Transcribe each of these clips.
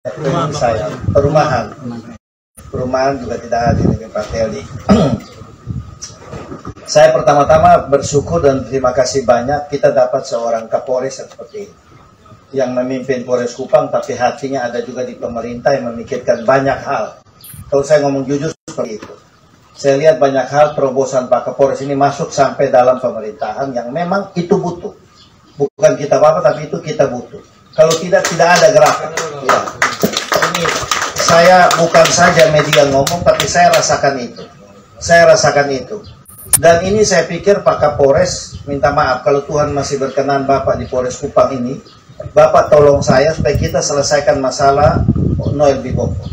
Ini saya perumahan juga tidak hadir dengan Pak Teldi. Saya pertama-tama bersyukur dan terima kasih banyak kita dapat seorang Kapolres seperti ini, yang memimpin Polres Kupang tapi hatinya ada juga di pemerintah yang memikirkan banyak hal. Kalau saya ngomong jujur seperti itu, saya lihat banyak hal terobosan Pak Kapolres ini masuk sampai dalam pemerintahan yang memang itu butuh. Bukan kita apa-apa, tapi itu kita butuh. Kalau tidak ada gerakan. Ya. Ini saya bukan saja media ngomong, tapi saya rasakan itu. Saya rasakan itu. Dan ini saya pikir Pak Kapolres minta maaf kalau Tuhan masih berkenan Bapak di Polres Kupang ini. Bapak tolong saya supaya kita selesaikan masalah Noel Biboko.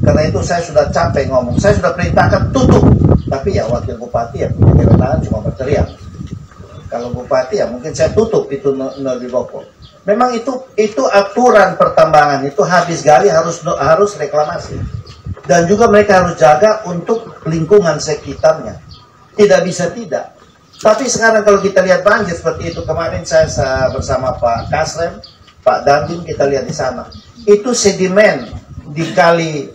Karena itu saya sudah capek ngomong. Saya sudah perintahkan tutup. Tapi ya wakil bupati ya punya kewenangan cuma berteriak. Kalau bupati ya mungkin saya tutup itu Noel Biboko. Memang itu aturan pertambangan itu habis gali harus reklamasi. Dan juga mereka harus jaga untuk lingkungan sekitarnya. Tidak bisa tidak. Tapi sekarang kalau kita lihat banjir seperti itu, kemarin saya bersama Pak Kasrem, Pak Dandim, kita lihat di sana. Itu sedimen di kali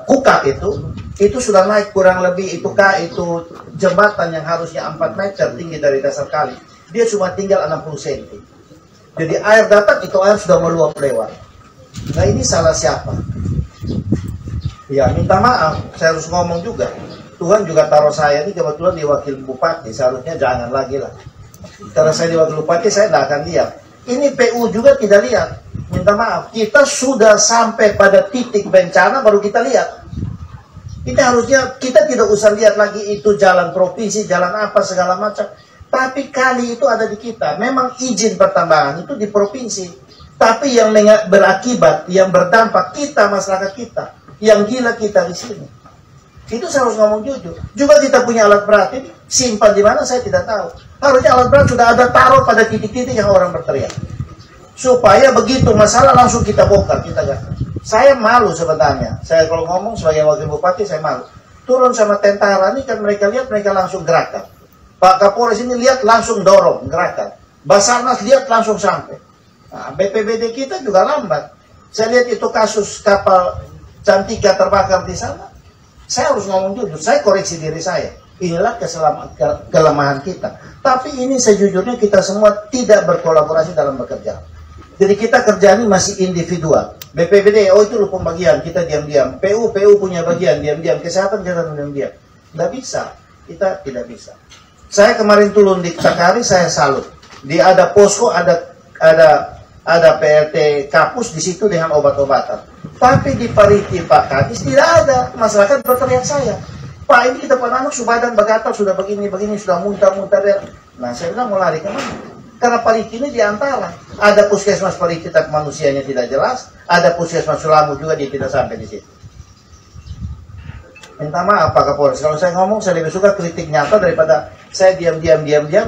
Kukak itu sudah naik kurang lebih itu jembatan yang harusnya 4 meter tinggi dari dasar kali. Dia cuma tinggal 60 cm. Jadi air datang, itu air sudah meluap lewat. Nah ini salah siapa? Ya minta maaf, saya harus ngomong juga. Tuhan juga taruh saya ini kebetulan di wakil bupati, seharusnya jangan lagi lah. Karena saya di wakil bupati, saya tidak akan lihat. Ini PU juga tidak lihat. Minta maaf, kita sudah sampai pada titik bencana baru kita lihat. Kita tidak usah lihat lagi itu jalan provinsi, jalan apa segala macam. Tapi kali itu ada di kita. Memang izin pertambangan itu di provinsi. Tapi yang berakibat, yang berdampak kita, masyarakat kita. Yang gila kita di sini. Itu saya harus ngomong jujur. Juga kita punya alat berat ini, simpan di mana saya tidak tahu. Harusnya alat berat sudah ada taruh pada titik-titik yang orang berteriak. Supaya begitu masalah langsung kita bongkar, kita gak. Saya malu sebenarnya. Saya kalau ngomong sebagai wakil bupati saya malu. Turun sama tentara ini kan mereka lihat mereka langsung gerakan. Pak Kapolres ini lihat langsung dorong gerakan. Basarnas lihat langsung sampai. Nah, BPBD kita juga lambat. Saya lihat itu kasus kapal Cantika terbakar di sana. Saya harus ngomong jujur, saya koreksi diri saya. Inilah kelemahan kita. Tapi ini sejujurnya kita semua tidak berkolaborasi dalam bekerja. Jadi kita kerja ini masih individual. BPBD, oh itu lu pembagian, kita diam-diam. PU punya bagian, diam-diam. Kesehatan kita diam-diam. Tidak bisa, kita tidak bisa. Saya kemarin turun di Takari, saya salut. Ada posko, ada PRT Kapus di situ dengan obat-obatan. Tapi di Pariti Pak Kadis tidak ada. Masyarakat berteriak saya. Pak ini kita punya anak subadan bagatal sudah begini sudah muntah-muntah. Nah saya bilang mau lari kemana? Karena Pariti ini diantara. Ada puskesmas Pariti tapi manusianya tidak jelas. Ada puskesmas Sulamu juga dia tidak sampai di situ. Minta maaf Pak Kapolres. Kalau saya ngomong saya lebih suka kritik nyata daripada saya diam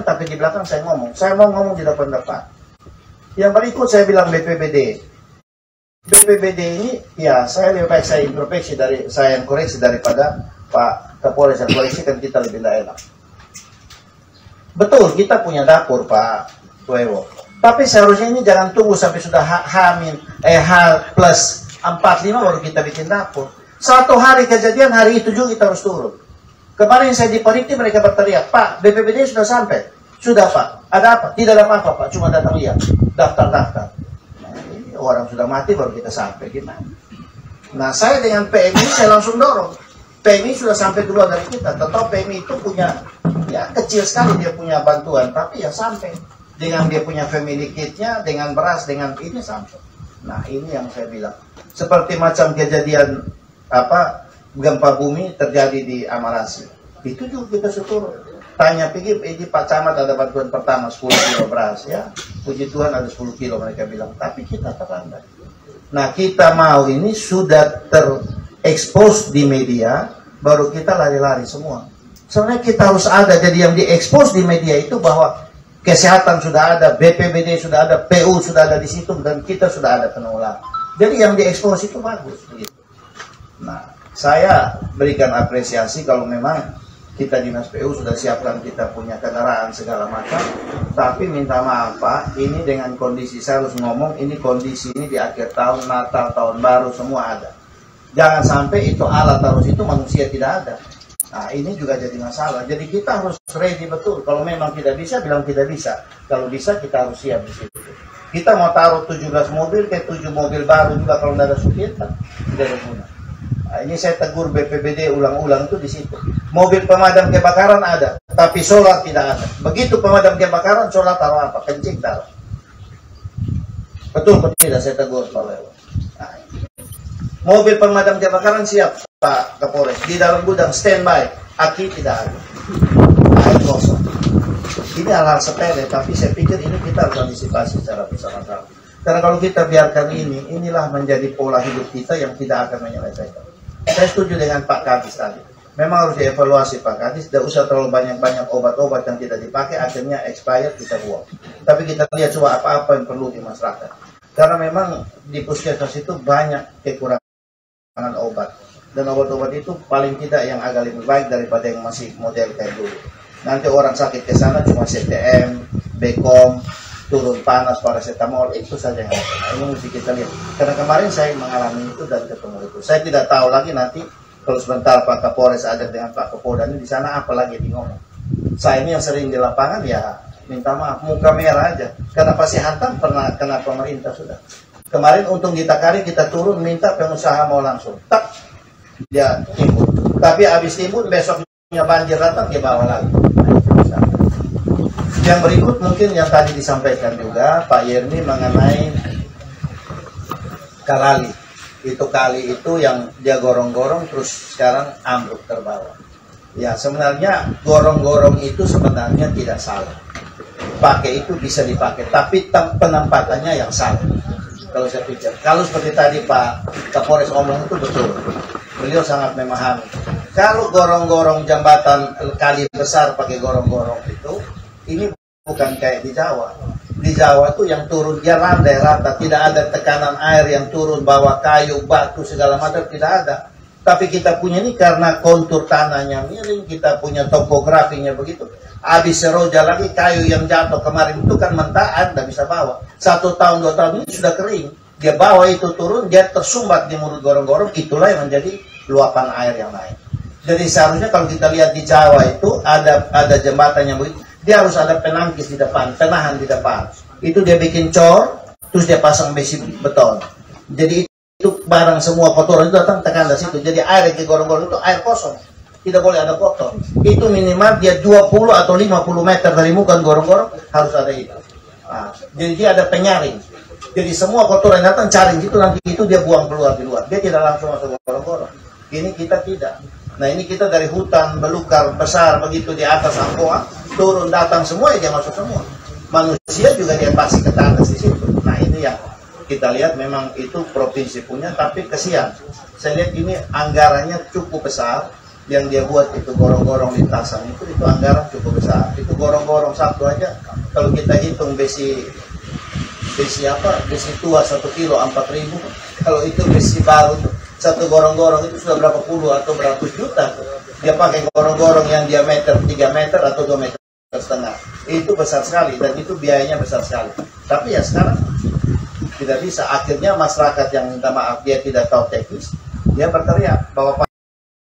tapi di belakang saya ngomong. Saya mau ngomong di depan. Yang berikut saya bilang BPBD. BPBD ini ya saya lebih baik saya introspeksi saya yang koreksi daripada Pak Kapolres yang koreksi kan kita lebih enak. Betul kita punya dapur Pak Tuewo. Tapi seharusnya ini jangan tunggu sampai sudah H+45 baru kita bikin dapur. Satu hari kejadian, hari itu juga kita harus turun. Kemarin saya di Pariti mereka berteriak, Pak, BPBD sudah sampai. Sudah Pak, ada apa? Tidak ada apa Pak, cuma datang lihat, daftar. Nah, ini orang sudah mati baru kita sampai, gimana? Nah saya dengan PMI saya langsung dorong. PMI sudah sampai duluan dari kita. Tentu PMI itu punya, ya kecil sekali dia punya bantuan, tapi ya sampai. Dengan dia punya family kitnya, dengan beras, dengan ini sampai. Nah ini yang saya bilang. Seperti macam kejadian gempa bumi terjadi di Amarasi. Itu juga kita syukur. Tanya pergi, ini Pak Camat ada bantuan pertama 10 kilo beras ya. Puji Tuhan ada 10 kilo mereka bilang. Tapi kita terlambat. Nah kita mau ini sudah terekspos di media, baru kita lari-lari semua. Sebenarnya kita harus ada. Jadi yang diekspos di media itu bahwa kesehatan sudah ada, BPBD sudah ada, PU sudah ada di situ, dan kita sudah ada pengelolaan. Jadi yang diekspos itu bagus. Begitu. Nah, saya berikan apresiasi kalau memang kita dinas PU sudah siapkan kita punya kendaraan segala macam, tapi minta maaf Pak, ini dengan kondisi saya harus ngomong, ini kondisi ini di akhir tahun, Natal, tahun baru semua ada. Jangan sampai itu alat harus itu manusia tidak ada. Nah ini juga jadi masalah. Jadi kita harus ready betul. Kalau memang tidak bisa, bilang tidak bisa. Kalau bisa kita harus siap di situ. Kita mau taruh 17 mobil, kayak 7 mobil baru juga kalau tidak ada supir kan tidak ada guna. Nah, ini saya tegur BPBD ulang-ulang itu di situ. Mobil pemadam kebakaran ada, tapi solar tidak ada. Begitu pemadam kebakaran, solar taruh apa? Kencing taruh. Betul tidak saya tegur Pak Lewo. Nah, mobil pemadam kebakaran siap Pak Kapolres. Di dalam gudang standby, aki tidak ada. Air kosong. Ini hal-hal sepele, tapi saya pikir ini kita harus antisipasi secara bersama-sama. Karena kalau kita biarkan ini, inilah menjadi pola hidup kita yang tidak akan menyelesaikan. Saya setuju dengan Pak Kadis tadi. Memang harus dievaluasi Pak Kadis, tidak usah terlalu banyak-banyak obat-obat yang tidak dipakai, akhirnya expired kita buang. Tapi kita lihat coba apa-apa yang perlu di masyarakat. Karena memang di puskesmas itu banyak kekurangan obat. Dan obat-obat itu paling tidak yang agak lebih baik daripada yang masih model kayak dulu. Nanti orang sakit ke sana cuma CTM, Bekom, turun panas, paracetamol, itu saja yang ada. Nah, ini mesti kita lihat. Karena kemarin saya mengalami itu dan ketemu itu. Saya tidak tahu lagi nanti kalau sebentar Pak Kapolres ada dengan Pak Kapolda ini di sana apalagi di ngomong. Saya ini yang sering di lapangan ya minta maaf, muka merah aja. Karena pasti hantam pernah kena pemerintah sudah. Kemarin untung kita kari kita turun minta pengusaha mau langsung. Tak, dia timbun. Tapi habis timbun besoknya banjir datang dia bawa lagi. Yang berikut mungkin yang tadi disampaikan juga Pak Yerni mengenai Kalali. Itu kali itu yang dia gorong-gorong terus sekarang ambruk terbawah. Ya sebenarnya gorong-gorong itu sebenarnya tidak salah. Pakai itu bisa dipakai, tapi penempatannya yang salah. Kalau saya pikir, kalau seperti tadi Pak Kapolres omong itu betul. Beliau sangat memahami. Kalau gorong-gorong jembatan kali besar pakai gorong-gorong itu, ini bukan kayak di Jawa. Di Jawa tuh yang turun dia landai rata, tidak ada tekanan air yang turun bawa kayu, batu segala macam tidak ada. Tapi kita punya ini karena kontur tanahnya miring, kita punya topografinya begitu. Habis seroja lagi kayu yang jatuh kemarin itu kan mentah, Anda bisa bawa. 1 tahun 2 tahun ini sudah kering. Dia bawa itu turun, dia tersumbat di mulut gorong-gorong, itulah yang menjadi luapan air yang naik. Jadi seharusnya kalau kita lihat di Jawa itu ada jembatan yang begitu. Dia harus ada penangkis di depan, penahan di depan. Itu dia bikin cor, terus dia pasang besi beton. Jadi itu barang semua kotoran itu datang tekan dari situ. Jadi air yang ke gorong-gorong itu air kosong. Tidak boleh ada kotor. Itu minimal dia 20 atau 50 meter dari muka gorong-gorong harus ada itu. Nah, jadi dia ada penyaring. Jadi semua kotoran datang cari itu nanti itu dia buang keluar di luar. Dia tidak langsung masuk gorong-gorong. Ini kita tidak. Nah ini kita dari hutan belukar besar begitu di atas Angkoa turun datang semua ya dia masuk semua. Manusia juga dia pasti ke atas di situ. Nah ini yang kita lihat memang itu provinsi punya, tapi kesian. Saya lihat ini anggarannya cukup besar yang dia buat itu gorong-gorong lintasan itu anggaran cukup besar. Itu gorong-gorong satu aja kalau kita hitung besi tua 1 kilo 4.000. Kalau itu besi baru satu gorong-gorong itu sudah berapa puluh atau berapa juta. Dia pakai gorong-gorong yang diameter 3 meter atau 2,5 meter. Itu besar sekali dan itu biayanya besar sekali. Tapi ya sekarang tidak bisa. Akhirnya masyarakat yang minta maaf dia tidak tahu teknis, dia berteriak bahwa